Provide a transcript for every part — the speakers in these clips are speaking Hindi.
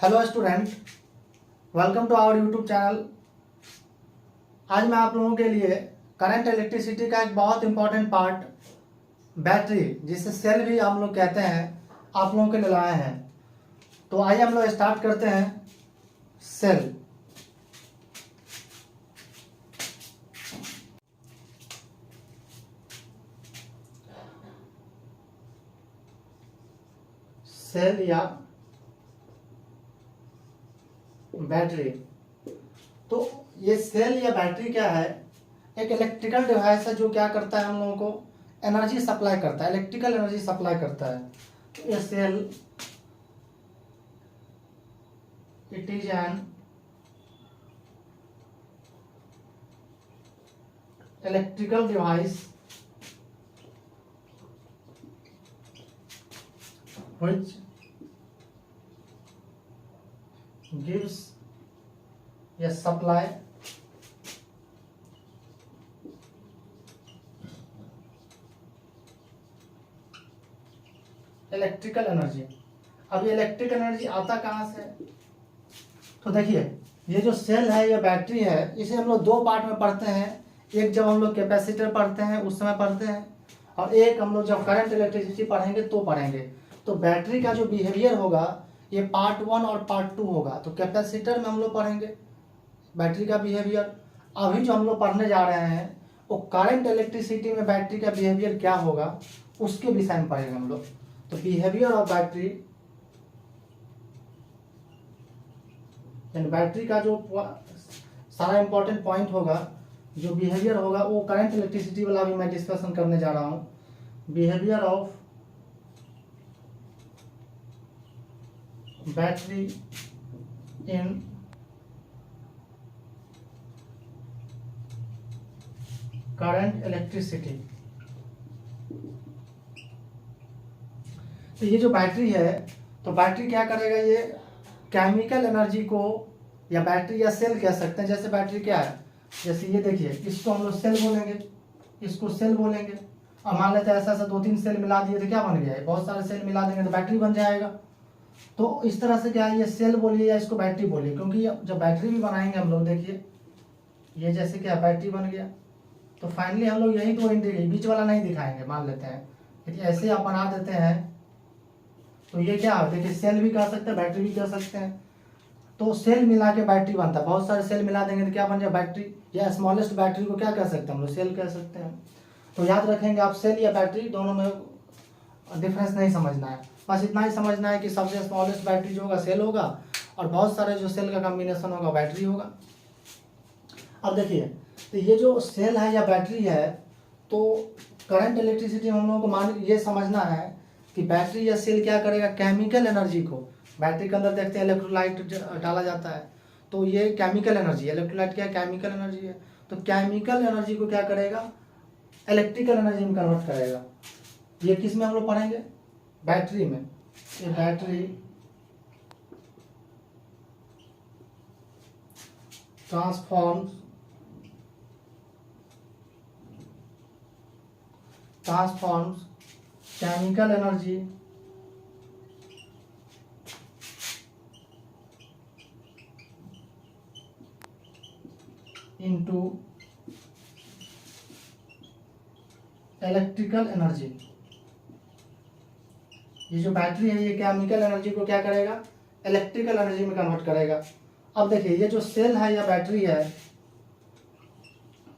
Hello student, welcome to our YouTube channel. आज मैं आप लोगों के लिए करंट इलेक्ट्रिसिटी का एक बहुत इंपॉर्टेंट पार्ट बैटरी, जिसे सेल भी हम लोग कहते हैं, आप लोगों के लिए लाए हैं। तो आइए हम लोग स्टार्ट करते हैं। सेल सेल या बैटरी। तो ये सेल या बैटरी क्या है? एक इलेक्ट्रिकल डिवाइस है जो क्या करता है, हम लोगों को एनर्जी सप्लाई करता है, इलेक्ट्रिकल एनर्जी सप्लाई करता है। तो ये cell it is an electrical device which gives a supply electrical energy. अब ये इलेक्ट्रिकल एनर्जी आता कहाँ से? तो देखिए, ये जो सेल है या बैटरी है, इसे हम लोग दो पार्ट में पढ़ते हैं। एक जब हम लोग कैपेसिटर पढ़ते हैं उस समय पढ़ते हैं, और एक हम लोग जब करंट इलेक्ट्रिसिटी पढ़ेंगे तो पढ़ेंगे। तो बैटरी का जो बिहेवियर होगा ये पार्ट 1 और पार्ट 2 होगा। तो कैपेसिटर में हम लोग पढ़ेंगे बैटरी का बिहेवियर। अभी जो हम लोग पढ़ने जा रहे हैं वो करंट इलेक्ट्रिसिटी में बैटरी का बिहेवियर क्या होगा उसके विषय में पढ़ेंगे हम लोग। तो बिहेवियर ऑफ बैटरी, यानी बैटरी का जो सारा इंपॉर्टेंट पॉइंट होगा, जो बिहेवियर होगा, वो करंट इलेक्ट्रिसिटी वाला भी मैं डिस्कशन करने जा रहा हूँ। Behaviour of battery in current electricity. तो ये जो बैटरी है, तो बैटरी क्या करेगा, ये केमिकल एनर्जी को, या बैटरी या सेल कह सकते हैं। जैसे बैटरी क्या है, जैसे ये देखिए, इसको हम लोग सेल बोलेंगे, इसको सेल बोलेंगे। और मान लेते हैं ऐसा ऐसा 2-3 सेल मिला दिए तो क्या बन गया है, बहुत सारे सेल मिला देंगे तो बैटरी बन जाएगा। तो इस तरह से क्या है, ये सेल बोलिए या इसको बैटरी बोलिए, क्योंकि जब बैटरी भी बनाएंगे हम लोग, देखिए ये जैसे क्या बैटरी बन गया। तो फाइनली हम लोग यही दो इंडिकेटर, बीच वाला नहीं दिखाएंगे, मान लेते हैं यदि ऐसे आप बना देते हैं तो ये क्या है, देखिए सेल भी कह सकते हैं, बैटरी भी कह सकते हैं। तो सेल मिला के बैटरी बनता है, बहुत सारे सेल मिला देंगे तो क्या बन जाए, बैटरी। या स्मॉलेस्ट बैटरी को क्या कह सकते हैं हम लोग, सेल कह सकते हैं। तो याद रखेंगे आप, सेल या बैटरी दोनों में डिफरेंस नहीं समझना है, बस इतना ही समझना है कि सबसे स्मॉलेस्ट बैटरी जो होगा सेल होगा, और बहुत सारे जो सेल का कॉम्बिनेशन होगा बैटरी होगा। अब देखिए, तो ये जो सेल है या बैटरी है, तो करंट इलेक्ट्रिसिटी हम लोगों को मान ये समझना है कि बैटरी या सेल क्या करेगा, केमिकल एनर्जी को, बैटरी के अंदर देखते हैं इलेक्ट्रोलाइट डाला जाता है, तो ये केमिकल एनर्जी, इलेक्ट्रोलाइट क्या है, केमिकल एनर्जी है। तो केमिकल एनर्जी को क्या करेगा, इलेक्ट्रिकल एनर्जी में कन्वर्ट करेगा। ये किस में हम लोग पढ़ेंगे, बैटरी में। ये battery transforms chemical energy into electrical energy. ये जो बैटरी है ये केमिकल एनर्जी को क्या करेगा, इलेक्ट्रिकल एनर्जी में कन्वर्ट करेगा। अब देखिए, ये जो सेल है या बैटरी है,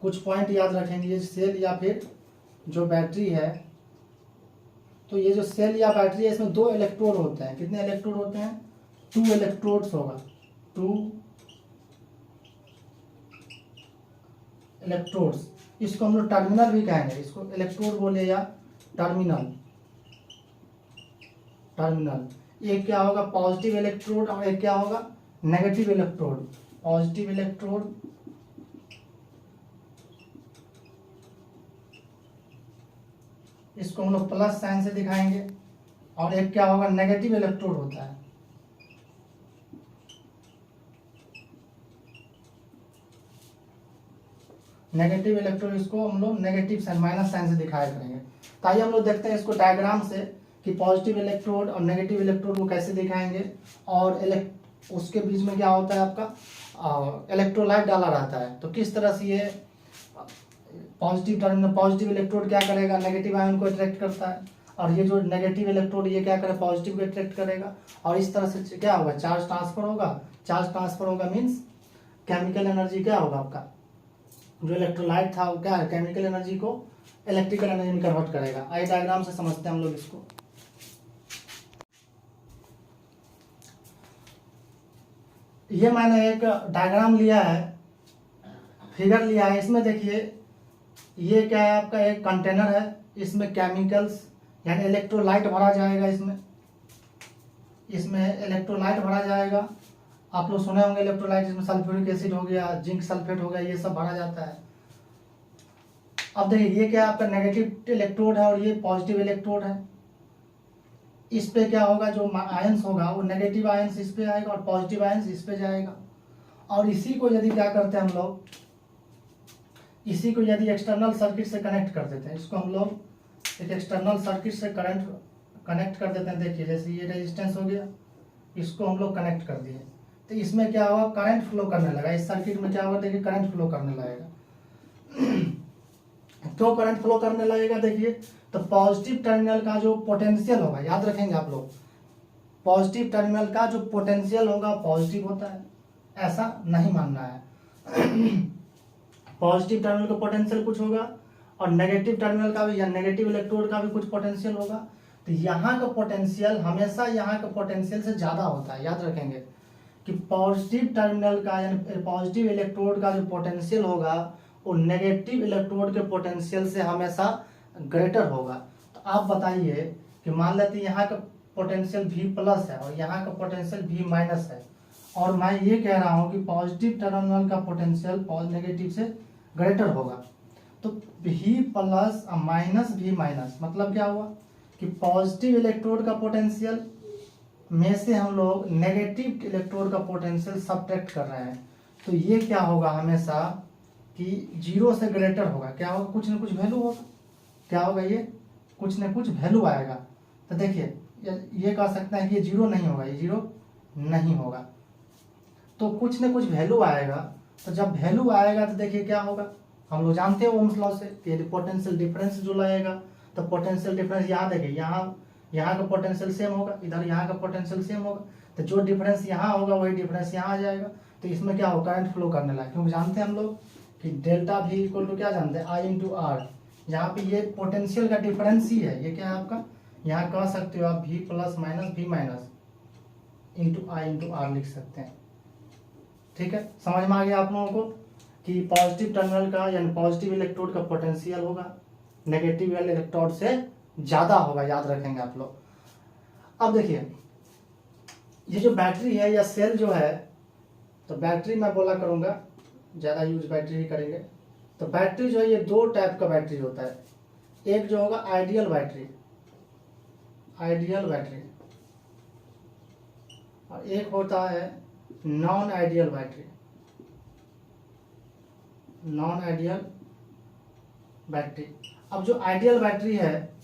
कुछ पॉइंट याद रखेंगे। ये सेल या फिर जो बैटरी है, तो ये जो सेल या बैटरी है, इसमें 2 इलेक्ट्रोड होते हैं। कितने इलेक्ट्रोड होते हैं, 2 इलेक्ट्रोड्स होगा, 2 इलेक्ट्रोड्स। इसको हम लोग टर्मिनल भी कहेंगे, इसको इलेक्ट्रोड बोले या टर्मिनल। एक क्या होगा, पॉजिटिव इलेक्ट्रोड, और एक क्या होगा, नेगेटिव इलेक्ट्रोड। पॉजिटिव इलेक्ट्रोड इसको हम लोग प्लस साइन से दिखाएंगे, और एक क्या होगा, नेगेटिव इलेक्ट्रोड होता है। नेगेटिव इलेक्ट्रोड, इसको हम लोग नेगेटिव साइन, माइनस साइन से दिखाया करेंगे। तो आइए हम लोग देखते हैं इसको डायग्राम से कि पॉजिटिव इलेक्ट्रोड और नेगेटिव इलेक्ट्रोड को कैसे दिखाएंगे, और उसके बीच में क्या होता है आपका इलेक्ट्रोलाइट डाला रहता है। तो किस तरह से ये पॉजिटिव टर्मिनल, पॉजिटिव इलेक्ट्रोड क्या करेगा, नेगेटिव आयन को अट्रैक्ट करता है, और ये जो नेगेटिव इलेक्ट्रोड ये क्या करे, पॉजिटिव को अट्रैक्ट करेगा, और इस तरह से क्या होगा, चार्ज ट्रांसफर होगा। चार्ज ट्रांसफर होगा मीन्स केमिकल एनर्जी क्या होगा आपका, जो इलेक्ट्रोलाइट था वो क्या है, केमिकल एनर्जी को इलेक्ट्रिकल एनर्जी में कन्वर्ट करेगा। आइए डायग्राम से समझते हैं हम लोग इसको। ये मैंने एक डायग्राम लिया है, फिगर लिया है। इसमें देखिए ये क्या है आपका, एक कंटेनर है, इसमें केमिकल्स यानी इलेक्ट्रोलाइट भरा जाएगा। इसमें इलेक्ट्रोलाइट भरा जाएगा। आप लोग सुने होंगे इलेक्ट्रोलाइट, इसमें सल्फ्यूरिक एसिड हो गया, जिंक सल्फेट हो गया, ये सब भरा जाता है। अब देखिए ये क्या आपका नेगेटिव इलेक्ट्रोड है और ये पॉजिटिव इलेक्ट्रोड है। इस पे क्या होगा, जो आयंस होगा वो नेगेटिव आयंस इस पे आएगा और पॉजिटिव आयंस इस पे जाएगा। और इसी को यदि क्या करते हैं हम लोग, इसी को यदि एक्सटर्नल सर्किट से कनेक्ट कर देते हैं, इसको हम लोग एक एक्सटर्नल सर्किट से करंट कनेक्ट कर देते हैं। देखिए जैसे ये रेजिस्टेंस हो गया, इसको हम लोग कनेक्ट कर दिए, तो इसमें क्या होगा, करंट फ्लो करने लगा। इस सर्किट में क्या होगा, देखिए करंट फ्लो करने लगेगा। क्यों करंट फ्लो करने लगेगा, देखिए तो पॉजिटिव टर्मिनल का जो पोटेंशियल होगा, याद रखेंगे आप लोग, पॉजिटिव टर्मिनल का जो पोटेंशियल होगा पॉजिटिव होता है, ऐसा नहीं मानना है। पॉजिटिव टर्मिनल का पोटेंशियल कुछ होगा और नेगेटिव टर्मिनल का भी या नेगेटिव इलेक्ट्रोड का भी कुछ पोटेंशियल होगा। तो यहाँ का पोटेंशियल हमेशा यहाँ का पोटेंशियल से ज़्यादा होता है। याद रखेंगे कि पॉजिटिव टर्मिनल का यानी पॉजिटिव इलेक्ट्रोड का जो पोटेंशियल होगा वो नेगेटिव इलेक्ट्रोड के पोटेंशियल से हमेशा ग्रेटर होगा। तो आप बताइए कि मान लेते हैं यहाँ का पोटेंशियल V प्लस है और यहाँ का पोटेंशियल V माइनस है, और मैं ये कह रहा हूँ कि पॉजिटिव टर्मिनल का पोटेंशियल नेगेटिव से ग्रेटर होगा। तो V plus minus V minus मतलब क्या हुआ कि पॉजिटिव इलेक्ट्रोड का पोटेंशियल में से हम लोग नेगेटिव इलेक्ट्रोड का पोटेंशियल सब्ट्रैक्ट कर रहे हैं। तो ये क्या होगा हमेशा कि जीरो से ग्रेटर होगा। क्या होगा, कुछ न कुछ वैल्यू होगा। क्या होगा, ये कुछ न कुछ वैल्यू आएगा। तो देखिए ये कह सकते हैं कि ये जीरो नहीं होगा, ये जीरो नहीं होगा, तो कुछ न कुछ वैल्यू आएगा। तो जब वैल्यू आएगा तो देखिए क्या होगा, हम लोग जानते हैं ओम्स लॉ से कि यदि पोटेंशियल डिफरेंस जो लगेगा तो पोटेंशियल डिफरेंस यहाँ देखिए, यहाँ का पोटेंशियल सेम होगा, इधर यहाँ का पोटेंशियल सेम होगा, तो जो डिफरेंस यहाँ होगा वही डिफरेंस यहाँ आ जाएगा। तो इसमें क्या होगा, करंट फ्लो करने लगा, क्योंकि जानते हैं हम लोग कि डेल्टा V इक्वल टू क्या जानते हैं, I इंटू आर। यहाँ पे ये पोटेंशियल का डिफरेंस ही है, ये क्या है आपका, यहाँ कह सकते हो आप V plus minus V minus into I into R लिख सकते हैं। ठीक है, समझ में आ गया आप लोगों को कि पॉजिटिव टर्मिनल का यानी पॉजिटिव इलेक्ट्रोड का पोटेंशियल होगा नेगेटिव इलेक्ट्रोड से ज़्यादा होगा, याद रखेंगे आप लोग। अब देखिए ये जो बैटरी है या सेल जो है, तो बैटरी मैं बोला करूँगा, ज़्यादा यूज बैटरी ही करेंगे। तो बैटरी जो है ये दो टाइप का बैटरी होता है। एक जो होगा आइडियल बैटरी, और एक होता है नॉन आइडियल बैटरी। अब जो आइडियल बैटरी है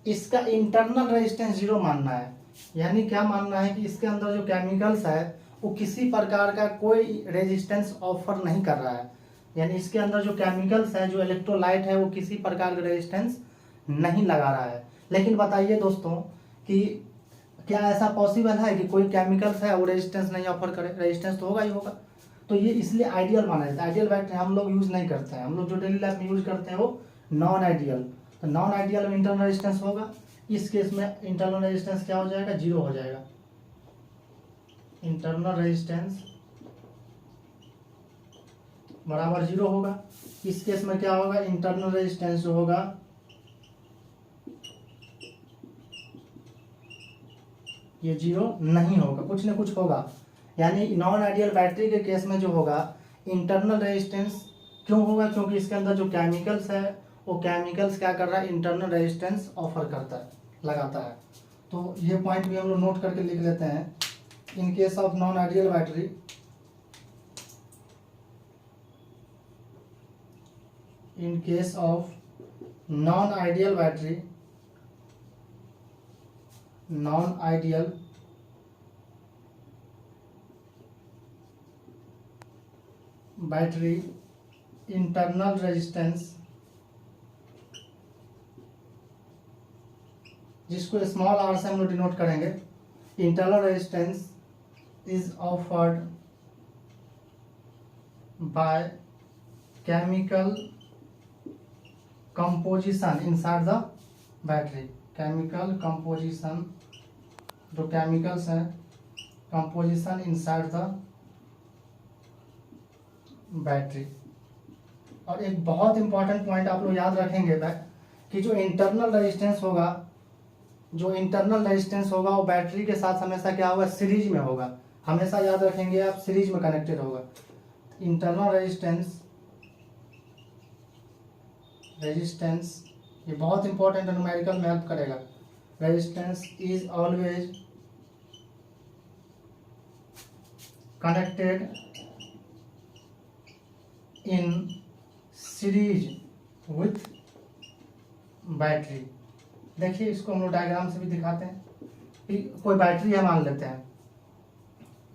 इसका इंटरनल रेजिस्टेंस जीरो मानना है, यानी क्या मानना है कि इसके अंदर जो केमिकल्स है वो किसी प्रकार का कोई रेजिस्टेंस ऑफर नहीं कर रहा है, यानी इसके अंदर जो केमिकल्स है, जो इलेक्ट्रोलाइट है, वो किसी प्रकार का रेजिस्टेंस नहीं लगा रहा है। लेकिन बताइए दोस्तों कि क्या ऐसा पॉसिबल है कि कोई केमिकल्स है वो रेजिस्टेंस नहीं ऑफर करे, रेजिस्टेंस तो होगा ही होगा। तो ये इसलिए आइडियल माना जाता है। आइडियल बैटरी हम लोग यूज नहीं करते हैं, हम लोग जो डेली लाइफ में यूज करते हैं वो नॉन आइडियल। तो नॉन आइडियल में इंटरनल रेजिस्टेंस होगा, इस केस में इंटरनल रेजिस्टेंस क्या हो जाएगा, जीरो हो जाएगा। इंटरनल रेजिस्टेंस बराबर जीरो होगा। इस केस में क्या होगा, इंटरनल रेजिस्टेंस जो होगा ये जीरो नहीं होगा, कुछ न कुछ होगा। यानी नॉन आइडियल बैटरी के केस में जो होगा इंटरनल रेजिस्टेंस क्यों होगा, क्योंकि इसके अंदर जो केमिकल्स है वो केमिकल्स क्या कर रहा है, इंटरनल रेजिस्टेंस ऑफर करता है, लगाता है। तो ये पॉइंट भी हम लोग नोट करके लिख लेते हैं। In case of non ideal battery, in case of non ideal battery, non ideal battery internal resistance, जिसको स्मॉल आर से हम लोग डिनोट करेंगे, internal resistance is offered by chemical composition inside the battery. Chemical composition, जो केमिकल्स हैं, कंपोजिशन इनसाइड द बैटरी। और एक बहुत इंपॉर्टेंट पॉइंट आप लोग याद रखेंगे कि जो इंटरनल रेजिस्टेंस होगा, वो बैटरी के साथ हमेशा क्या होगा, सीरीज में होगा। हमेशा याद रखेंगे आप, सीरीज में कनेक्टेड होगा। इंटरनल रेजिस्टेंस ये बहुत इंपॉर्टेंट है, न्यूमेरिकल में हेल्प करेगा। Resistance is always connected in series with battery. देखिए, इसको हम लोग डायग्राम से भी दिखाते हैं कि कोई बैटरी है, मान लेते हैं,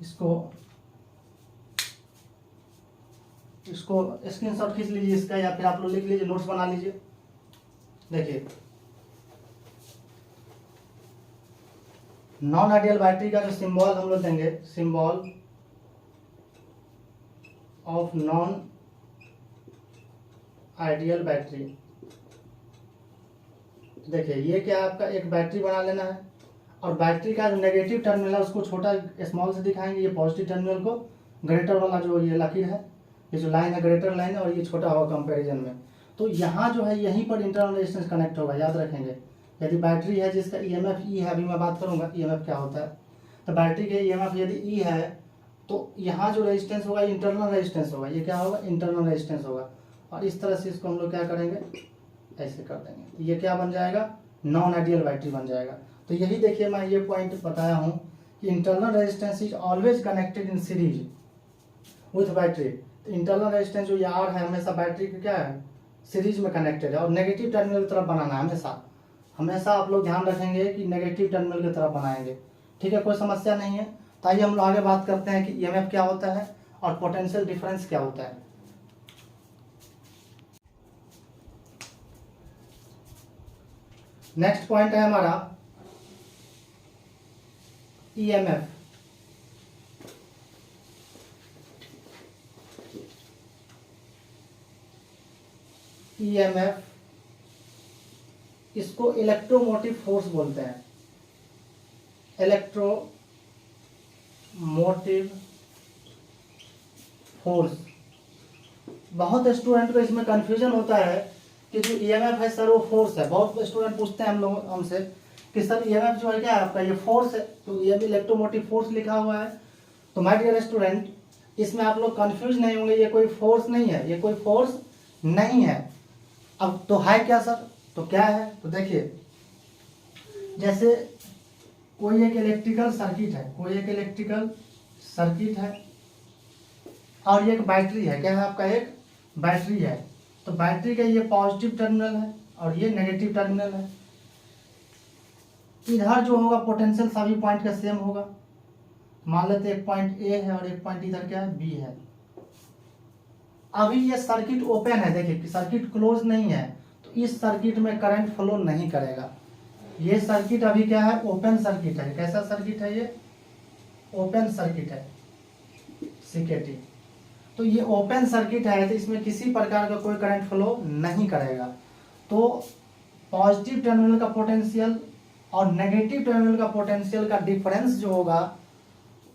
इसको स्क्रीनशॉट खींच लीजिए इसका, या फिर आप लोग लिख लीजिए, नोट्स बना लीजिए। देखिए, नॉन आइडियल बैटरी का जो सिंबल हम लोग देंगे, symbol of non ideal battery. देखिए, ये क्या आपका एक बैटरी बना लेना है, और बैटरी का जो नेगेटिव टर्मिनल है उसको छोटा स्मॉल से दिखाएंगे, ये पॉजिटिव टर्मिनल को ग्रेटर वाला जो ये लकीर है, ये जो लाइन है ग्रेटर लाइन है, और ये छोटा होगा कंपैरिजन में। तो यहाँ जो है, यहीं पर इंटरनल रेजिस्टेंस कनेक्ट होगा, याद रखेंगे। यदि बैटरी है जिसका ईएमएफ ई है, अभी मैं बात करूंगा ईएमएफ क्या होता है, तो बैटरी के ईएमएफ यदि ई है, तो यहाँ जो रेजिस्टेंस होगा इंटरनल रेजिस्टेंस होगा, ये क्या होगा, इंटरनल रेजिस्टेंस होगा। और इस तरह से इसको हम लोग क्या करेंगे, ऐसे कर देंगे, तो ये क्या बन जाएगा, नॉन आइडियल बैटरी बन जाएगा। तो यही देखिए, मैं ये पॉइंट बताया हूँ कि internal resistance is always connected in series with battery. तो इंटरनल रेजिस्टेंस जो ये आर है, हमेशा बैटरी का क्या है, सीरीज में कनेक्टेड है, और नेगेटिव टर्मिनल की तरफ बनाना है हमेशा आप लोग ध्यान रखेंगे कि नेगेटिव टर्मिनल की तरफ बनाएंगे। ठीक है, कोई समस्या नहीं है। तो आइए हम लोग आगे बात करते हैं कि ईएमएफ क्या होता है और पोटेंशियल डिफरेंस क्या होता है। नेक्स्ट पॉइंट है हमारा ईएमएफ। ईएमएफ, इसको इलेक्ट्रोमोटिव फोर्स बोलते हैं। Electromotive force. बहुत स्टूडेंट को इसमें कंफ्यूजन होता है कि जो ईएमएफ है सर वो फोर्स है। बहुत स्टूडेंट पूछते हैं हम लोग हमसे कि सर ईएमएफ जो है क्या है आपका, ये फोर्स है, तो ये भी इलेक्ट्रोमोटिव फोर्स लिखा हुआ है। तो माय डियर स्टूडेंट, इसमें आप लोग कंफ्यूज नहीं होंगे, ये कोई फोर्स नहीं है, ये कोई फोर्स नहीं है। अब तो है क्या सर, तो क्या है, तो देखिए, जैसे कोई एक इलेक्ट्रिकल सर्किट है, और ये एक बैटरी है, क्या है आपका, एक बैटरी है। तो बैटरी का ये पॉजिटिव टर्मिनल है और ये नेगेटिव टर्मिनल है। इधर जो होगा पोटेंशियल सभी पॉइंट का सेम होगा। मान लेते एक पॉइंट ए है और एक पॉइंट इधर क्या है, बी है। अभी ये सर्किट ओपन है, देखिए सर्किट क्लोज नहीं है, तो इस सर्किट में करंट फ्लो नहीं करेगा। ये सर्किट अभी क्या है, ओपन सर्किट है। कैसा सर्किट है, ये ओपन सर्किट है, सीकेटी। तो ये ओपन सर्किट है, तो इसमें किसी प्रकार का कोई करंट फ्लो नहीं करेगा। तो पॉजिटिव टर्मिनल का पोटेंशियल और नेगेटिव टर्मिनल का पोटेंशियल का डिफरेंस जो होगा,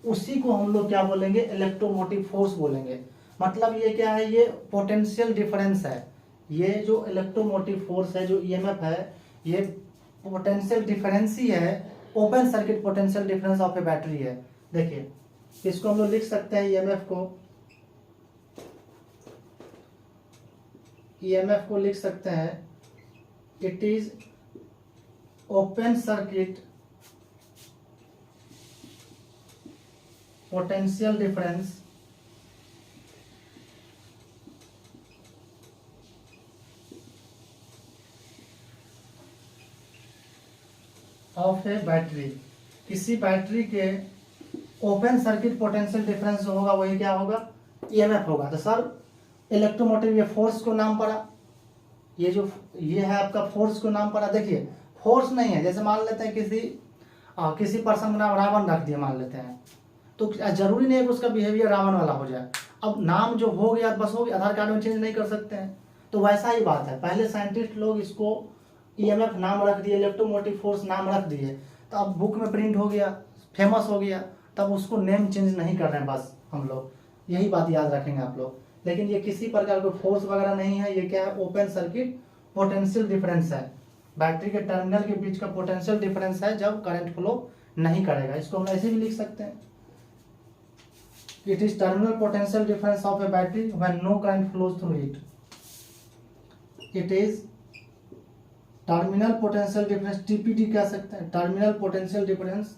उसी को हम लोग क्या बोलेंगे, इलेक्ट्रोमोटिव फोर्स बोलेंगे। मतलब ये क्या है, ये पोटेंशियल डिफरेंस है। ये जो इलेक्ट्रोमोटिव फोर्स है, जो ईएमएफ है, ये पोटेंशियल डिफरेंस ही है, open circuit potential difference of a battery है। देखिए, इसको हम लोग लिख सकते हैं, ईएमएफ को लिख सकते हैं, it is open circuit potential difference of a battery. किसी बैटरी के ओपन सर्किट पोटेंशियल डिफरेंस जो होगा वही क्या होगा, ईएमएफ होगा। तो सर इलेक्ट्रोमोटिव, ये फोर्स को नाम पड़ा, ये है आपका फोर्स को नाम पड़ा। देखिए फोर्स नहीं है, जैसे मान लेते हैं किसी पर्सन का नाम रावण रख दिया मान लेते हैं, तो जरूरी नहीं है कि उसका बिहेवियर रावण वाला हो जाए। अब नाम जो हो गया बस हो गया, आधार कार्ड में चेंज नहीं कर सकते हैं। तो वैसा ही बात है, पहले साइंटिस्ट लोग इसको ईएमएफ नाम रख दिए, इलेक्ट्रोमोटिव फोर्स नाम रख दिए, तो अब बुक में प्रिंट हो गया, फेमस हो गया, तब उसको नेम चेंज नहीं कर रहे हैं। बस हम लोग यही बात याद रखेंगे आप लोग। लेकिन ये किसी प्रकार का फोर्स वगैरह नहीं है, ये क्या है, ओपन सर्किट पोटेंशियल डिफरेंस है, बैटरी के टर्मिनल के बीच का पोटेंशियल डिफरेंस है जब करंट फ्लो नहीं करेगा। इसको हम ऐसे भी लिख सकते हैं, it is terminal potential difference of a battery when no current flows through it. It is terminal potential difference, TPD कह सकते हैं, terminal potential difference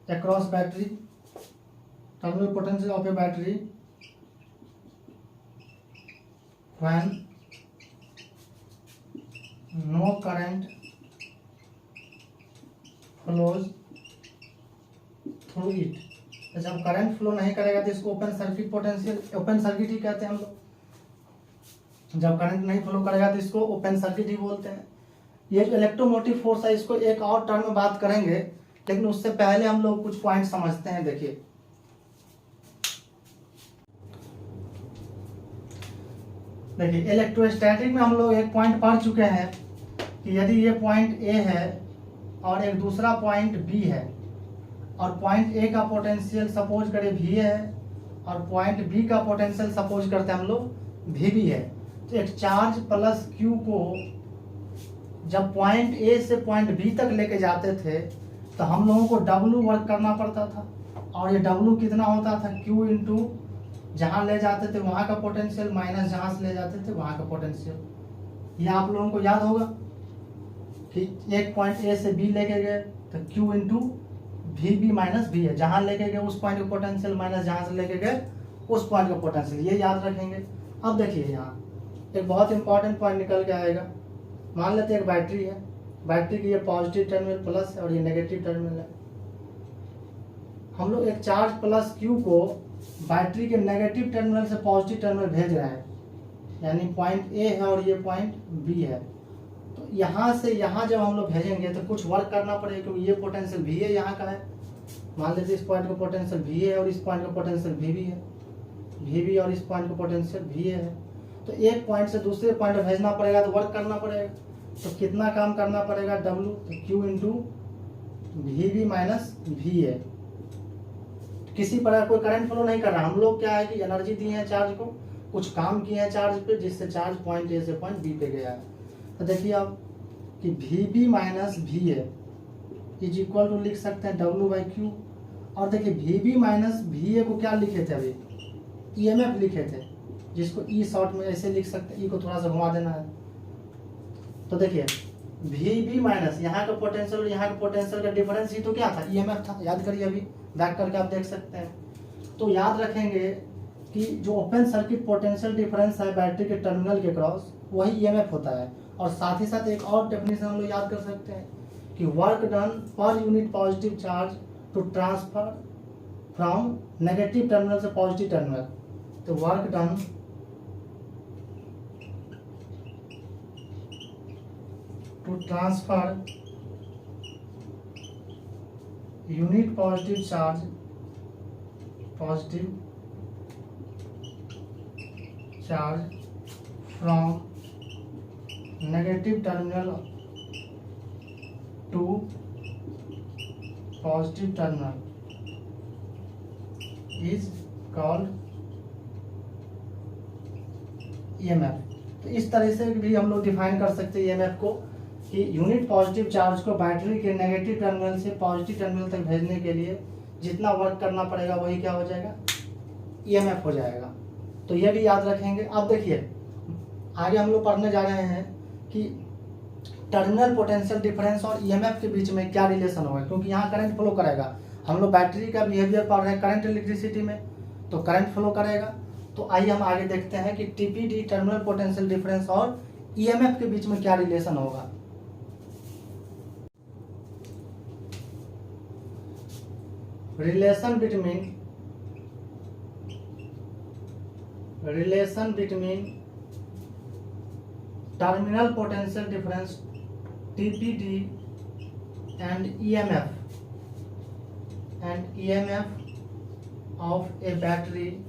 across battery, terminal potential of a battery when no current flows through it. जब करंट फ्लो नहीं करेगा तो इसको open circuit potential, open circuit ही कहते हैं हम लोग। जब करंट नहीं फ्लो करेगा तो इसको ओपन सर्किट ही बोलते हैं। ये जो इलेक्ट्रोमोटिव फोर्स है इसको एक और टर्म में बात करेंगे, लेकिन उससे पहले हम लोग कुछ पॉइंट समझते हैं। देखिए इलेक्ट्रोस्टैटिक में हम लोग एक पॉइंट पढ़ चुके हैं कि यदि ये पॉइंट ए है और एक दूसरा पॉइंट बी है, और पॉइंट ए का पोटेंशियल सपोज करें भी है और पॉइंट बी का पोटेंशियल सपोज करते हैं हम लोग भी भी है, तो एक चार्ज प्लस क्यू को जब पॉइंट ए से पॉइंट बी तक लेके जाते थे तो हम लोगों को डब्लू वर्क करना पड़ता था, और ये डब्लू कितना होता था, क्यू इंटू जहाँ ले जाते थे वहाँ का पोटेंशियल माइनस जहाँ से ले जाते थे वहाँ का पोटेंशियल। ये आप लोगों को याद होगा कि एक पॉइंट ए से बी लेके गए तो क्यू इंटू भी बी माइनस बी है, जहाँ लेके गए उस पॉइंट का पोटेंशियल माइनस जहाँ से लेके गए उस पॉइंट का पोटेंशियल, ये याद रखेंगे। अब देखिए यहाँ एक बहुत इंपॉर्टेंट पॉइंट निकल के आएगा। मान लेते हैं एक बैटरी है, बैटरी की ये पॉजिटिव टर्मिनल प्लस है और ये नेगेटिव टर्मिनल है। हम लोग एक चार्ज प्लस क्यू को बैटरी के नेगेटिव टर्मिनल से पॉजिटिव टर्मिनल भेज रहे हैं, यानी पॉइंट ए है और ये पॉइंट बी है। तो यहाँ से यहाँ जब हम लोग भेजेंगे तो कुछ वर्क करना पड़ेगा, क्योंकि ये पोटेंशियल भी है यहाँ का है। मान लेते इस पॉइंट का पोटेंशियल भी है और इस पॉइंट का पोटेंशियल भी है, भी भी और इस पॉइंट का पोटेंशियल भी है। तो एक पॉइंट से दूसरे पॉइंट में भेजना पड़ेगा तो वर्क करना पड़ेगा। तो कितना काम करना पड़ेगा, डब्लू, तो क्यू इंटू भी भी माइनस भी है। किसी प्रकार कोई करंट फ्लो नहीं कर रहा, हम लोग क्या है कि एनर्जी दी है चार्ज को, कुछ काम किए हैं चार्ज पे, जिससे चार्ज पॉइंट ए से पॉइंट बी पे गया है। तो देखिए आप कि भी बी माइनस भी है इज इक्वल टू लिख सकते हैं डब्लू बाई क्यू। और देखिए भी बी माइनस भी ए को क्या लिखे थे, अभी ईएमएफ लिखे थे, जिसको ई शॉर्ट में ऐसे लिख सकते हैं, ई को थोड़ा सा घुमा देना है। तो देखिए भी बी माइनस यहाँ का पोटेंशियल और यहाँ का पोटेंशियल का डिफरेंस ही तो क्या था, ईएमएफ था। याद करिए, अभी बैक करके आप देख सकते हैं। तो याद रखेंगे कि जो ओपन सर्किट पोटेंशियल डिफरेंस है बैटरी के टर्मिनल के क्रॉस, वही ईएमएफ होता है। और साथ ही साथ एक और डेफिनेशन हम लोग याद कर सकते हैं कि work done per unit positive charge to transfer from negative terminal से पॉजिटिव टर्मिनल। तो work done to transfer unit positive charge from negative terminal to positive terminal is called EMF. तो इस तरह से भी हम लोग डिफाइन कर सकते हैं ईएमएफ को कि यूनिट पॉजिटिव चार्ज को बैटरी के नेगेटिव टर्मिनल से पॉजिटिव टर्मिनल तक भेजने के लिए जितना वर्क करना पड़ेगा वही क्या हो जाएगा, ईएमएफ हो जाएगा। तो ये भी याद रखेंगे। अब देखिए आगे हम लोग पढ़ने जा रहे हैं कि टर्मिनल पोटेंशियल डिफरेंस और ईएमएफ के बीच में क्या रिलेशन होगा, क्योंकि यहाँ करंट फ्लो करेगा। हम लोग बैटरी का बिहेवियर पढ़ रहे हैं करंट इलेक्ट्रिसिटी में, तो करंट फ्लो करेगा। तो आइए हम आगे देखते हैं कि टीपीडी टर्मिनल पोटेंशियल डिफरेंस और ईएमएफ के बीच में क्या रिलेशन होगा। Relation between relation between terminal potential difference TPD and EMF of a battery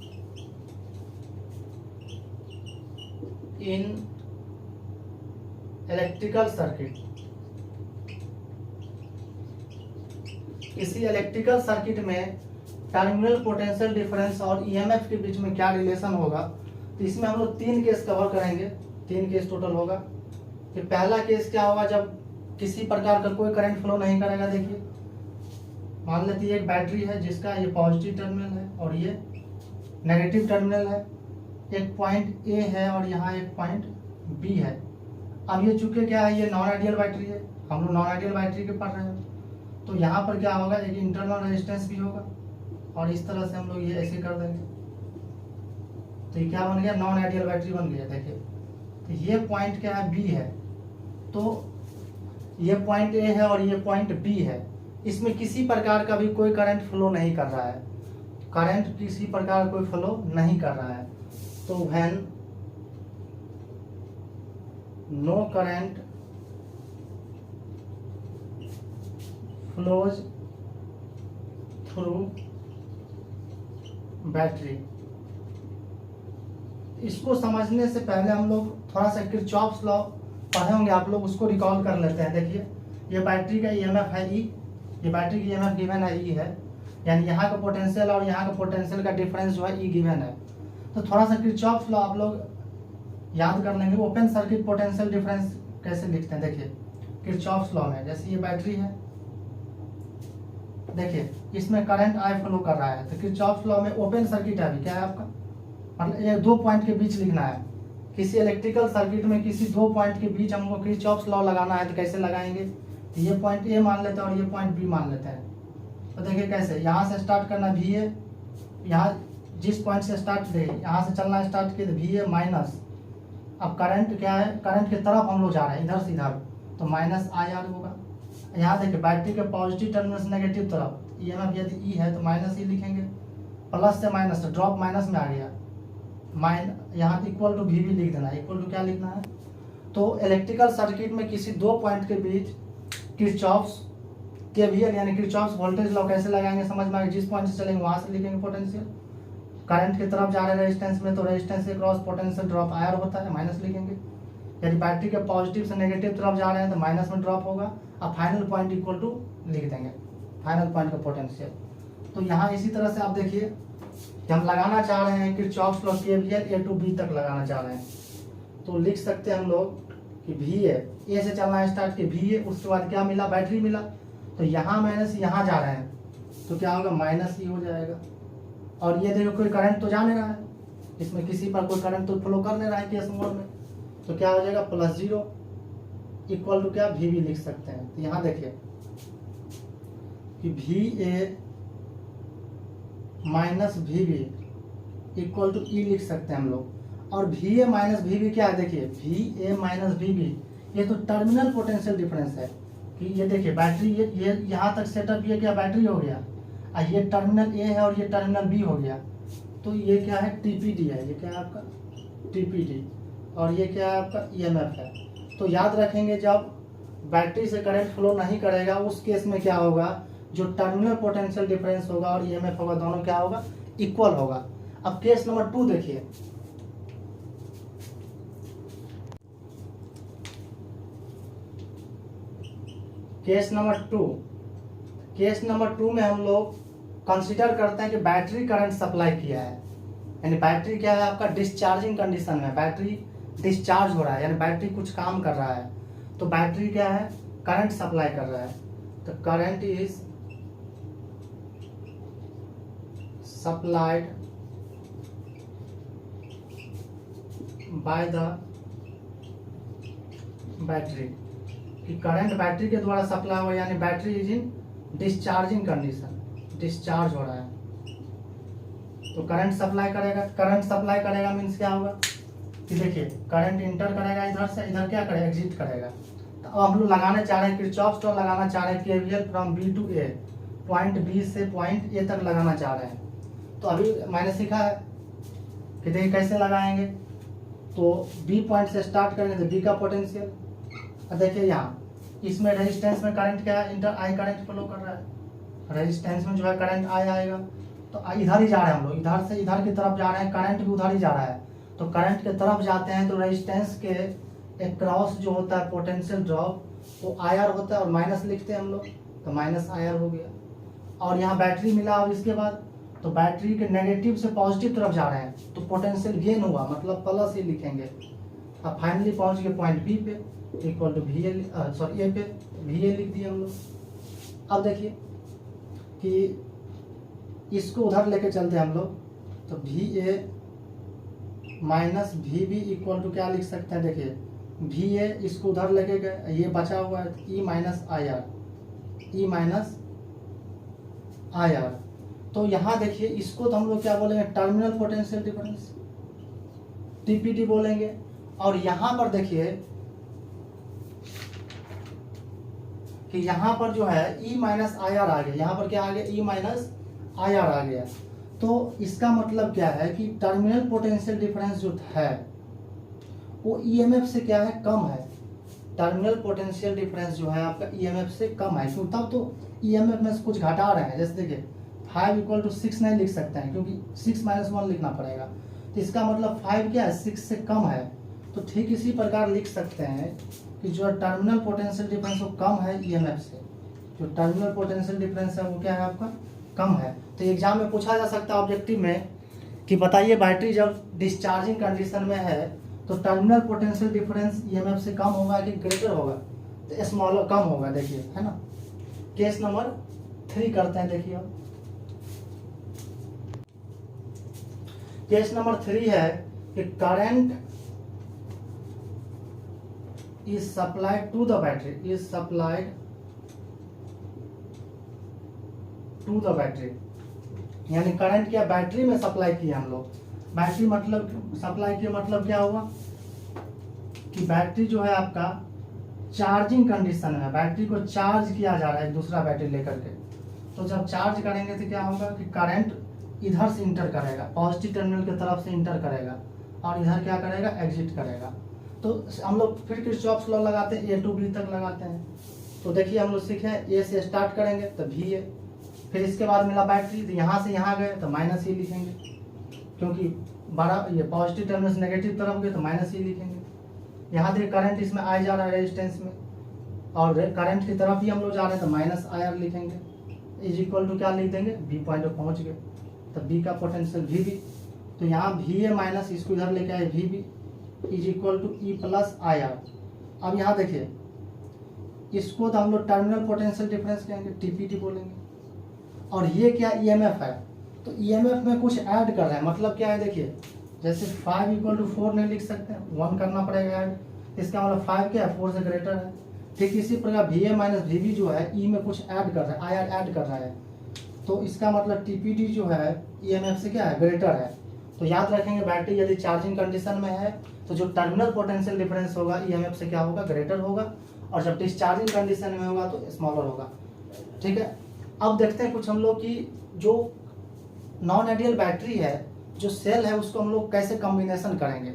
in electrical circuit। किसी इलेक्ट्रिकल सर्किट में टर्मिनल पोटेंशियल डिफरेंस और ईएमएफ के बीच में क्या रिलेशन होगा। तो इसमें हम लोग 3 केस कवर करेंगे, 3 केस टोटल होगा। कि पहला केस क्या होगा, जब किसी प्रकार का कोई करंट फ्लो नहीं करेगा। देखिए मान लेते हैं एक बैटरी है जिसका ये पॉजिटिव टर्मिनल है और ये नेगेटिव टर्मिनल है। एक पॉइंट ए है और यहाँ एक पॉइंट बी है। अब ये चूंकि क्या है, ये नॉन आइडियल बैटरी है, हम लोग नॉन आइडियल बैटरी के पढ़ रहे हैं। तो यहाँ पर क्या होगा, एक इंटरनल रेजिस्टेंस भी होगा और इस तरह से हम लोग ये ऐसे कर देंगे तो ये क्या बन गया, नॉन आइडियल बैटरी बन गया। देखिए तो ये पॉइंट क्या है, बी है। तो ये पॉइंट ए है और ये पॉइंट बी है। इसमें किसी प्रकार का भी कोई करंट फ्लो नहीं कर रहा है, करंट किसी प्रकार कोई फ्लो नहीं कर रहा है। तो when no current flows through battery. इसको समझने से पहले हम लोग थोड़ा सा किरचॉफ्स लॉ पढ़े होंगे, आप लोग उसको रिकॉल कर लेते हैं। देखिए ये बैटरी का ईएमएफ है ई, ये बैटरी की ईएमएफ गिवन है ई है, यानी यहाँ का पोटेंशियल और यहाँ का पोटेंशियल का डिफरेंस जो है ई गिवन है। तो थोड़ा सा किरचॉफ्स लॉ आप लोग याद कर लेंगे। ओपन सर्किट पोटेंशियल डिफरेंस कैसे लिखते हैं, देखिए किरचॉफ्स लॉ में। जैसे ये बैटरी है, देखिए इसमें करंट आई फ्लो कर रहा है, तो किरचॉफ्स लॉ में ओपन सर्किट है, अभी क्या है आपका, मतलब ये 2 पॉइंट के बीच लिखना है। किसी इलेक्ट्रिकल सर्किट में किसी 2 पॉइंट के बीच हमको किरचॉफ्स लॉ लगाना है, तो कैसे लगाएंगे, तो ये पॉइंट ए मान लेते हैं और ये पॉइंट बी मान लेते हैं। तो देखिए कैसे, यहाँ से स्टार्ट करना भी है, यहाँ जिस पॉइंट से स्टार्ट किए यहाँ से चलना स्टार्ट किए तो भी है माइनस। अब करंट क्या है, करंट की तरफ हम लोग जा रहे हैं इधर से इधर, तो माइनस आई आर होगा। यहाँ देखिए बैटरी के पॉजिटिव टर्मिनल से नेगेटिव तरफ, ईएमएफ यदि ई है तो माइनस ई लिखेंगे, प्लस से माइनस, तो ड्रॉप माइनस में आ गया, यहाँ इक्वल टू वी भी लिख देना है। इक्वल टू क्या लिखना है, तो इलेक्ट्रिकल सर्किट में किसी 2 पॉइंट के बीच किरचॉफ्स केवीएल यानी किरचॉफ्स वोल्टेज लॉ कैसे लगाएंगे समझ में आएगा। जिस पॉइंट से चलेंगे वहां से लिखेंगे पोटेंशियल, करंट की तरफ जा रहे हैं रेजिस्टेंस में, तो रेजिस्टेंस के क्रॉस पोटेंशियल ड्रॉप आयर होता है, माइनस लिखेंगे। यदि बैटरी के पॉजिटिव से नेगेटिव तरफ जा रहे हैं तो माइनस में ड्रॉप होगा। अब फाइनल पॉइंट इक्वल टू लिख देंगे, फाइनल पॉइंट का पोटेंशियल। तो यहाँ इसी तरह से आप देखिए कि हम लगाना चाह रहे हैं Kirchhoff's law KVL A to B तक लगाना चाह रहे हैं, तो लिख सकते हैं हम लोग कि वी है, ए से चलना स्टार्ट कि वी है, उसके बाद क्या मिला, बैटरी मिला। तो यहाँ माइनस यहाँ जा रहे हैं तो क्या होगा, माइनस ही हो जाएगा। और ये देखो कोई करंट तो जा नहीं रहा है, इसमें किसी पर कोई करंट तो फ्लो कर नहीं रहा है केस मोड में, तो क्या हो जाएगा, +0 इक्वल टू क्या, वी भी लिख सकते हैं। तो यहाँ देखिए कि V A minus V B equal to E लिख सकते हैं हम लोग। और V A minus V B क्या है, देखिए V A minus V B ये तो टर्मिनल पोटेंशियल डिफरेंस है। कि ये देखिए बैटरी ये यहाँ तक सेटअप ये क्या बैटरी हो गया, और ये टर्मिनल ए है और ये टर्मिनल बी हो गया, तो ये क्या है, टीपीडी है, ये क्या है आपका टीपीडी, और ये क्या है आपका ईएमएफ है। तो याद रखेंगे जब बैटरी से करंट फ्लो नहीं करेगा उस केस में क्या होगा, जो टर्मिनल पोटेंशियल डिफरेंस होगा और ईएमएफ होगा दोनों क्या होगा, इक्वल होगा। अब केस नंबर 2 देखिए, केस नंबर 2 में हम लोग कंसीडर करते हैं कि बैटरी करंट सप्लाई किया है, यानी बैटरी क्या है आपका डिस्चार्जिंग कंडीशन में, बैटरी डिस्चार्ज हो रहा है, यानी बैटरी कुछ काम कर रहा है। तो बैटरी क्या है, करंट सप्लाई कर रहा है, तो current is supplied by the battery, कि करंट बैटरी के द्वारा सप्लाई हुआ, यानी battery is in discharging condition, discharge हो रहा है। तो करंट सप्लाई करेगा मीन्स क्या होगा कि देखिए करंट इंटर करेगा इधर से, इधर क्या करेगा, एग्जिट करेगा। तो अब हम लोग लगाने चाह रहे हैं किरचॉफ्स लॉ लगाना चाह रहे हैं KVL from B to A, point B से पॉइंट ए तक लगाना चाह रहे हैं। तो अभी मैंने सीखा है कि देखिए कैसे लगाएंगे, तो बी पॉइंट से स्टार्ट करेंगे तो बी का पोटेंशियल, और देखिए यहाँ इसमें रेजिस्टेंस में करंट क्या है, इंटर आई करंट फ्लो कर रहा है, रेजिस्टेंस में जो है करंट आई आएगा, तो इधर ही जा रहे हैं हम लोग, इधर से इधर की तरफ जा रहे हैं, करंट भी उधर ही जा रहा है, तो करंट की तरफ जाते हैं तो रेजिस्टेंस के एक क्रॉस जो होता है पोटेंशियल ड्रॉप वो आईआर होता है, और माइनस लिखते हैं हम लोग, तो माइनस आईआर हो गया। और यहाँ बैटरी मिला, और इसके बाद तो बैटरी के नेगेटिव से पॉजिटिव तरफ जा रहे हैं तो पोटेंशियल गेन हुआ, मतलब प्लस ही लिखेंगे। अब फाइनली पहुंच गए पॉइंट बी पे, equal to V A, sorry A पे वी ए लिख दिए हम लोग। अब देखिए कि इसको उधर लेके चलते हैं हम लोग, तो V A minus V B equal to क्या लिख सकते हैं, देखिए वी ए इसको उधर लेके गए, ये बचा हुआ है E minus I R, E minus I R. तो यहाँ देखिए इसको तो हम लोग क्या बोलेंगे, टर्मिनल पोटेंशियल डिफरेंस, टीपीडी बोलेंगे। और यहाँ पर देखिए कि यहाँ पर जो है ई माइनस आई आर आ गया, यहाँ पर क्या आ गया, ई माइनस आई आर आ गया। तो इसका मतलब क्या है कि टर्मिनल पोटेंशियल डिफरेंस जो है वो ईएमएफ से क्या है, कम है। टर्मिनल पोटेंशियल डिफरेंस जो है आपका ईएमएफ से कम है, क्यों, तब तो ईएमएफ में से कुछ घटा रहे हैं। जैसे देखिए 5 इक्वल टू 6 नहीं लिख सकते हैं, क्योंकि 6 माइनस 1 लिखना पड़ेगा, तो इसका मतलब 5 क्या है, 6 से कम है। तो ठीक इसी प्रकार लिख सकते हैं कि जो टर्मिनल पोटेंशियल डिफरेंस वो कम है ईएमएफ से, जो टर्मिनल पोटेंशियल डिफरेंस है वो क्या है आपका, कम है। तो एग्जाम में पूछा जा सकता है ऑब्जेक्टिव में कि बताइए बैटरी जब डिस्चार्जिंग कंडीशन में है तो टर्मिनल पोटेंशियल डिफरेंस ईएमएफ से कम होगा कि ग्रेटर होगा, तो स्मॉलर, कम होगा, देखिए है ना। केस नंबर 3 करते हैं, देखिए अब केस नंबर 3 है कि current is supplied to the battery, is supplied to the battery, यानी करंट क्या बैटरी में सप्लाई किया हम लोग। बैटरी मतलब सप्लाई किया मतलब क्या हुआ कि बैटरी जो है आपका चार्जिंग कंडीशन में, बैटरी को चार्ज किया जा रहा है दूसरा बैटरी लेकर के। तो जब चार्ज करेंगे तो क्या होगा कि करंट इधर से इंटर करेगा, पॉजिटिव टर्मिनल की तरफ से इंटर करेगा, और इधर क्या करेगा, एग्जिट करेगा। तो हम लोग फिर किरचॉफ्स लॉ लगाते हैं, ए टू बी तक लगाते हैं। तो देखिए हम लोग सीखे, ए से स्टार्ट करेंगे तो वी ए, फिर इसके बाद मिला बैटरी, तो यहाँ से यहाँ गए तो माइनस ही लिखेंगे, क्योंकि बड़ा ये पॉजिटिव टर्मिनल से नेगेटिव तरफ गए तो माइनस ही लिखेंगे। यहाँ देखिए करंट इसमें आई जा रहा है रेजिस्टेंस में, और करंट की तरफ ही हम लोग जा रहे हैं तो माइनस आई आर लिखेंगे, इज इक्वल टू क्या लिख देंगे, बी पॉइंट पर पहुँच गए तो बी का पोटेंशियल वी बी, तो यहाँ वी ए माइनस इसको इधर लेके आए V B is equal to E plus I R. अब यहाँ देखिए इसको तो हम लोग टर्मिनल पोटेंशियल डिफरेंस कहेंगे, टीपीटी बोलेंगे। और ये क्या ईएमएफ है, तो ईएमएफ में कुछ ऐड कर रहे हैं, मतलब क्या है, देखिए जैसे 5 इक्वल टू 4 नहीं लिख सकते, 1 करना पड़ेगा ऐड, इसका मतलब 5 क्या है, 4 से ग्रेटर है। ठीक इसी प्रकार V A minus V B जो है ई में कुछ ऐड कर रहा है, आई आर ऐड कर रहा है, तो इसका मतलब टीपीडी जो है ईएमएफ से क्या है, ग्रेटर है। तो याद रखेंगे बैटरी यदि चार्जिंग कंडीशन में है तो जो टर्मिनल पोटेंशियल डिफरेंस होगा ईएमएफ से क्या होगा, ग्रेटर होगा, और जब डिस्चार्जिंग कंडीशन में होगा तो स्मॉलर होगा। ठीक है, अब देखते हैं कुछ हम लोग की जो नॉन आइडियल बैटरी है, जो सेल है उसको हम लोग कैसे कॉम्बिनेशन करेंगे,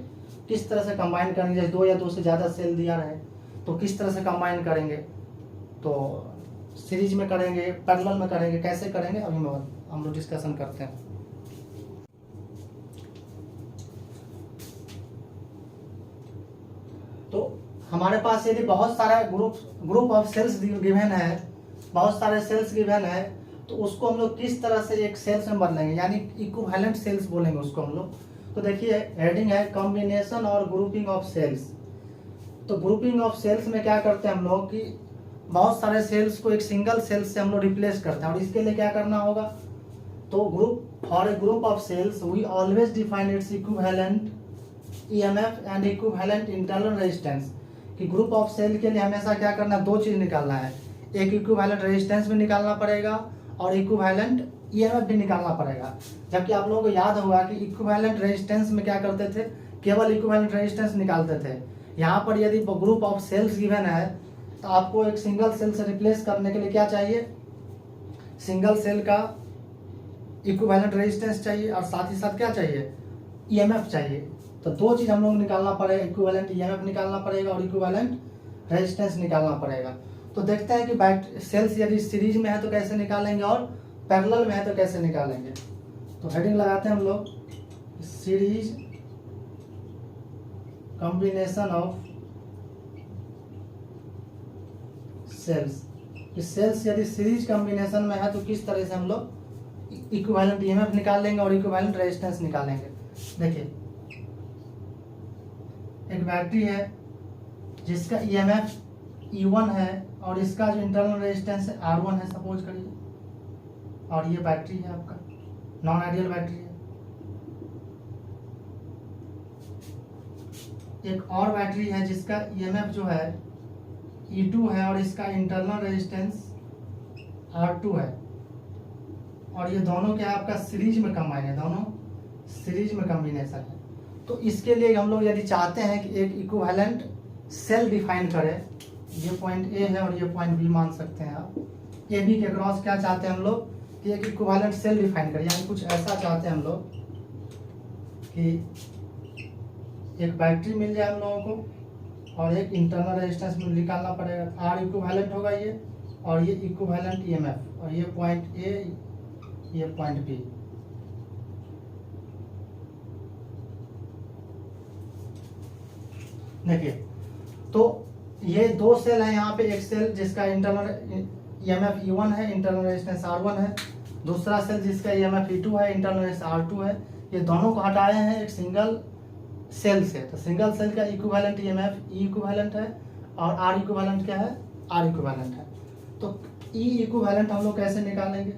किस तरह से कंबाइन करेंगे। जैसे 2 या 2 से ज़्यादा सेल दिया रहे तो किस तरह से कंबाइन करेंगे, तो सीरीज में करेंगे, पैरेलल में करेंगे, कैसे करेंगे अभी हम लोग डिस्कशन करते हैं। तो हमारे पास यदि बहुत सारा ग्रुप ऑफ सेल्स गिवन है, बहुत सारे सेल्स गिवन है, तो उसको हम लोग किस तरह से एक सेल्स में बदलेंगे, यानी इक्विवेलेंट सेल्स बोलेंगे उसको हम लोग। तो देखिए हेडिंग है कॉम्बिनेशन और ग्रुपिंग ऑफ सेल्स। तो ग्रुपिंग ऑफ सेल्स में क्या करते हैं हम लोग कि बहुत सारे सेल्स को एक सिंगल सेल्स से हम लोग रिप्लेस करते हैं, और इसके लिए क्या करना होगा, तो group for a group of cells we always define its equivalent EMF and equivalent internal resistance. कि ग्रुप ऑफ सेल के लिए हमेशा क्या करना है, 2 चीज निकालना है, एक इक्विवेलेंट रेजिस्टेंस भी निकालना पड़ेगा और इक्विवेलेंट ईएमएफ भी निकालना पड़ेगा। जबकि आप लोगों को याद होगा कि इक्विवेलेंट रेजिस्टेंस में क्या करते थे, केवल इक्विवेलेंट रेजिस्टेंस निकालते थे। यहाँ पर यदि ग्रुप ऑफ सेल्स गिवन है तो आपको एक सिंगल सेल से रिप्लेस करने के लिए क्या चाहिए, सिंगल सेल का इक्विवेलेंट रेजिस्टेंस चाहिए, और साथ ही साथ क्या चाहिए, ईएमएफ चाहिए, तो दो चीज़ हम लोग निकालना पड़ेगा, इक्विवेलेंट ईएमएफ निकालना पड़ेगा और इक्विवेलेंट रेजिस्टेंस निकालना पड़ेगा। तो देखते हैं कि सेल्स यदि सीरीज में है तो कैसे निकालेंगे और पैरेलल में है तो कैसे निकालेंगे। तो हेडिंग लगाते हैं हम लोग, series combination of cells. Cells यदि सीरीज कॉम्बिनेशन में है तो किस तरह से हम लोग इक्विवेलेंट ईएमएफ निकाल लेंगे और इक्विवेलेंट रेजिस्टेंस निकालेंगे। देखिए, एक बैटरी है जिसका ईएमएफ E1 है और इसका जो इंटरनल रेजिस्टेंस है R1 है सपोज करिए, और ये बैटरी है आपका, नॉन आइडियल बैटरी है। एक और बैटरी है जिसका ईएमएफ जो है E2 है और इसका इंटरनल रेजिस्टेंस R2 है, और ये दोनों क्या है आपका सीरीज में कंबाइन है, दोनों सीरीज में कॉम्बिनेशन है। तो इसके लिए हम लोग यदि चाहते हैं कि एक इक्विवेलेंट सेल डिफाइन करें, ये पॉइंट ए है और ये पॉइंट बी मान सकते हैं आप, ए बी के क्रॉस क्या चाहते हैं हम लोग कि एक इक्विवेलेंट सेल डिफाइन करें, यानी कुछ ऐसा चाहते हैं हम लोग कि एक बैटरी मिल जाए हम लोगों को और एक इंटरनल रेजिस्टेंस में निकालना पड़ेगा, आर इक्विवेलेंट होगा ये, और ये इक्विवेलेंट ईएमएफ, और ये पॉइंट ए, ये पॉइंट बी। देखिए, तो ये दो सेल है यहाँ पे, एक सेल जिसका इंटरनल ईएमएफ E1 है, इंटरनल रेजिस्टेंस R1 है, दूसरा सेल जिसका ईएमएफ E2 है, इंटरनल रेजिस्टेंस R2 है। ये दोनों को हटाए हैं एक सिंगल सेल से, तो सिंगल सेल का इक्विवेलेंट ईएमएफ E इक्विवेलेंट है और R इक्विवेलेंट क्या है, R इक्विवेलेंट है। तो E इक्विवेलेंट हम लोग कैसे निकालेंगे,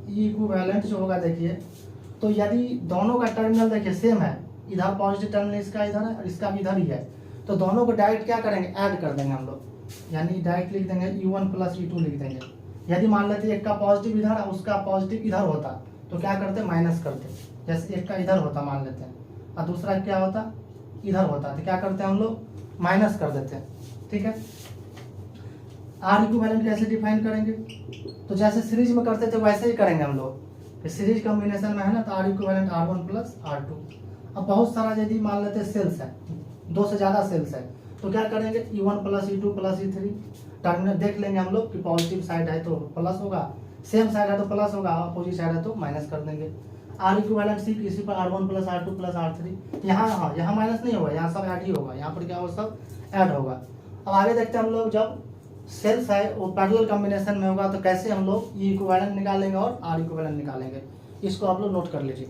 E इक्विवेलेंट जो होगा देखिए, तो यदि दोनों का टर्मिनल देखिए सेम है, इधर पॉजिटिव टर्मिनल इसका इधर है और इसका भी इधर ही है, तो दोनों को डायरेक्ट क्या करेंगे, ऐड कर देंगे हम लोग, यानी डायरेक्ट लिख देंगे E1 प्लस E2 लिख देंगे। यदि मान लेते एक का पॉजिटिव इधर और उसका पॉजिटिव इधर होता तो क्या करते, माइनस करते, जैसे एक का इधर होता मान लेते हैं और दूसरा क्या होता इधर होता, तो क्या करते हैं हम लोग, माइनस कर देते हैं। ठीक है, आर इक्विवेलेंट कैसे डिफाइन करेंगे, तो जैसे सीरीज में करते थे वैसे ही करेंगे हम लोग, सीरीज कॉम्बिनेशन में है ना, तो are equivalent R1 plus R2। अब बहुत सारा यदि मान लेते सेल्स है, दो से ज़्यादा सेल्स है, तो क्या करेंगे, E1 plus E2 plus E3, terminal देख लेंगे हम लोग कि पॉजिटिव साइड है तो प्लस होगा, सेम साइड है तो प्लस होगा, अपोजिट साइड है तो माइनस कर देंगे। आर इक्विवेलेंट सी इसी पर R1 plus R2 plus R3, यहाँ हाँ यहाँ माइनस नहीं होगा, यहाँ सब ऐड ही होगा, यहाँ पर क्या होगा, सब ऐड होगा। अब आगे देखते हैं हम लोग, जब सेल्स है वो पैरेलल कॉम्बिनेशन में होगा तो कैसे हम लोग E इक्विवेलेंट निकालेंगे और R इक्विवेलेंट निकालेंगे, इसको आप लोग नोट कर लीजिए।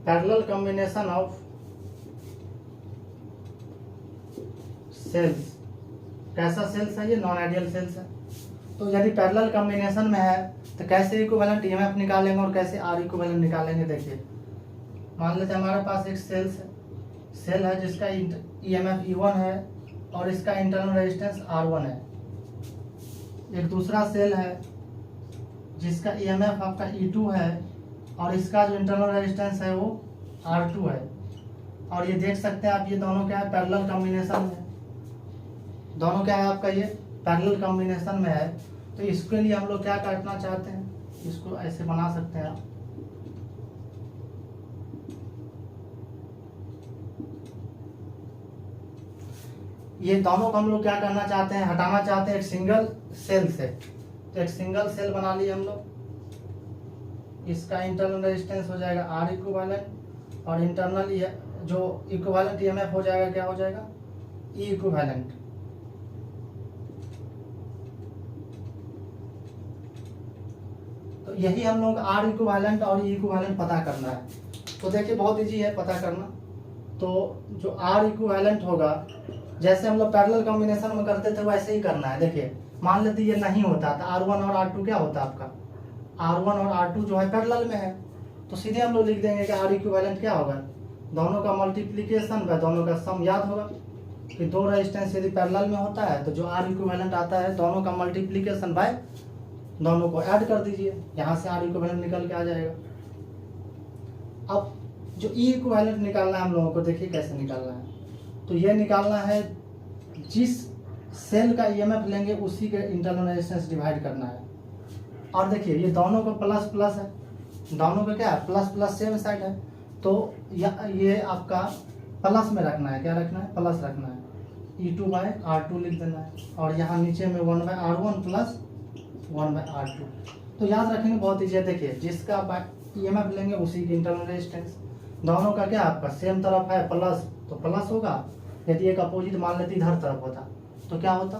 पैरेलल कॉम्बिनेशन ऑफ सेल्स, कैसा सेल्स है ये, नॉन आइडियल सेल्स है। तो यदि पैरेलल कॉम्बिनेशन में है तो कैसे इक्विवेलेंट ईएमएफ निकालेंगे और कैसे आर इक्विवेलेंट निकालेंगे। देखिए, मान लेते हैं हमारे पास एक सेल है जिसका ईएमएफ E1 है और इसका इंटरनल रेजिस्टेंस R1 है। एक दूसरा सेल है जिसका ईएमएफ आपका E2 है और इसका जो इंटरनल रेजिस्टेंस है वो R2 है, और ये देख सकते हैं आप, ये दोनों क्या है, पैरेलल कॉम्बिनेशन है, दोनों क्या है आपका, ये पैरेलल कॉम्बिनेशन में है। तो इसके लिए हम लोग क्या करना चाहते हैं, इसको ऐसे बना सकते हैं आप, ये दोनों को हम लोग क्या करना चाहते हैं, हटाना चाहते हैं एक सिंगल सेल से। तो एक सिंगल सेल बना लिए हम लोग, इसका इंटरनल रेजिस्टेंस हो जाएगा R इक्विवेलेंट और इंटरनल जो इक्विवेलेंट ईएमएफ हो जाएगा क्या हो जाएगा, E इक्विवेलेंट। तो यही हम लोग R इक्विवेलेंट और E इक्विवेलेंट पता करना है। तो देखिए बहुत इजी है पता करना। तो जो R इक्विवेलेंट होगा, जैसे हम लोग पैरेलल कॉम्बिनेशन में करते थे वैसे ही करना है। देखिए मान लेते ये नहीं होता तो R1 और R2 क्या होता है आपका, R1 और R2 जो है पैरेलल में है, तो सीधे हम लोग लिख देंगे कि R इक्विवेलेंट क्या होगा, दोनों का मल्टीप्लिकेशन व दोनों का सम। याद होगा कि दो रेजिस्टेंस यदि पैरेलल में होता है तो जो R इक्विवेलेंट आता है दोनों का मल्टीप्लिकेशन बाय दोनों को ऐड कर दीजिए, यहाँ से R इक्विवेलेंट निकल के आ जाएगा। अब जो E इक्विवेलेंट निकालना है हम लोगों को, देखिए कैसे निकालना है। तो ये निकालना है जिस सेल का ईएमएफ लेंगे, उसी के इंटरनल रेजिस्टेंस डिवाइड करना है। और देखिए ये दोनों को प्लस प्लस है, दोनों का क्या है, प्लस प्लस सेम साइड है, तो ये आपका प्लस में रखना है, क्या रखना है, प्लस रखना है, E2/R2 लिख देना है, और यहाँ नीचे में 1/R1 प्लस 1/R2। तो याद रखेंगे, बहुत ईजी है। देखिए जिसका ईएमएफ लेंगे उसी की इंटरनल रेजिस्टेंस, दोनों का क्या आपका सेम तरफ है प्लस, तो प्लस होगा। यदि एक अपोजिट मान लेते इधर तरफ होता तो क्या होता,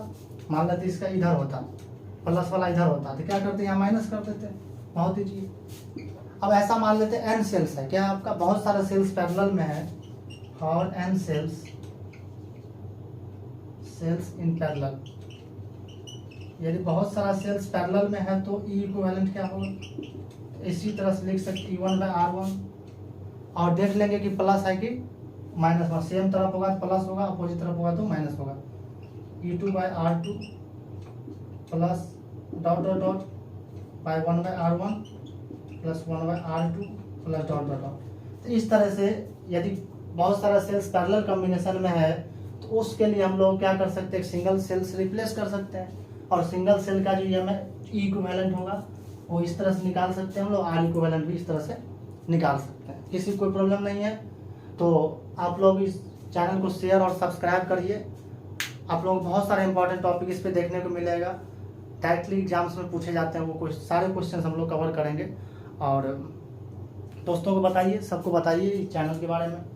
मान लेते इसका इधर होता, प्लस वाला इधर होता, तो क्या करते यहाँ माइनस कर देते, बहुत ईजी। अब ऐसा मान लेते n सेल्स है, क्या आपका बहुत सारा सेल्स पैरेलल में है, और n सेल्स इन पैरेलल, यदि बहुत सारा सेल्स पैरेलल में है तो E इक्विवेलेंट क्या होगा, इसी तरह से लिख सकते E1/R1, और देख लेंगे कि प्लस है कि माइनस में, सेम तरफ होगा तो प्लस होगा, अपोजिट तरफ होगा तो माइनस होगा। E2/R2 plus dot dot dot by 1/R1 plus 1/R2 plus dot dot dot. तो इस तरह से यदि बहुत सारा सेल्स पैरेलल कॉम्बिनेशन में है तो उसके लिए हम लोग क्या कर सकते हैं, सिंगल सेल से रिप्लेस कर सकते हैं, और सिंगल सेल का जो ई इक्विवेलेंट होगा वो इस तरह से निकाल सकते हैं हम लोग, आर इक्विवेलेंट भी इस तरह से निकाल सकते हैं, किसी कोई प्रॉब्लम नहीं है। तो आप लोग इस चैनल को शेयर और सब्सक्राइब करिए, आप लोग बहुत सारे इंपॉर्टेंट टॉपिक इस पे देखने को मिलेगा, डायरेक्टली एग्जाम्स में पूछे जाते हैं, वो सारे क्वेश्चन हम लोग कवर करेंगे। और दोस्तों को बताइए, सबको बताइए इस चैनल के बारे में।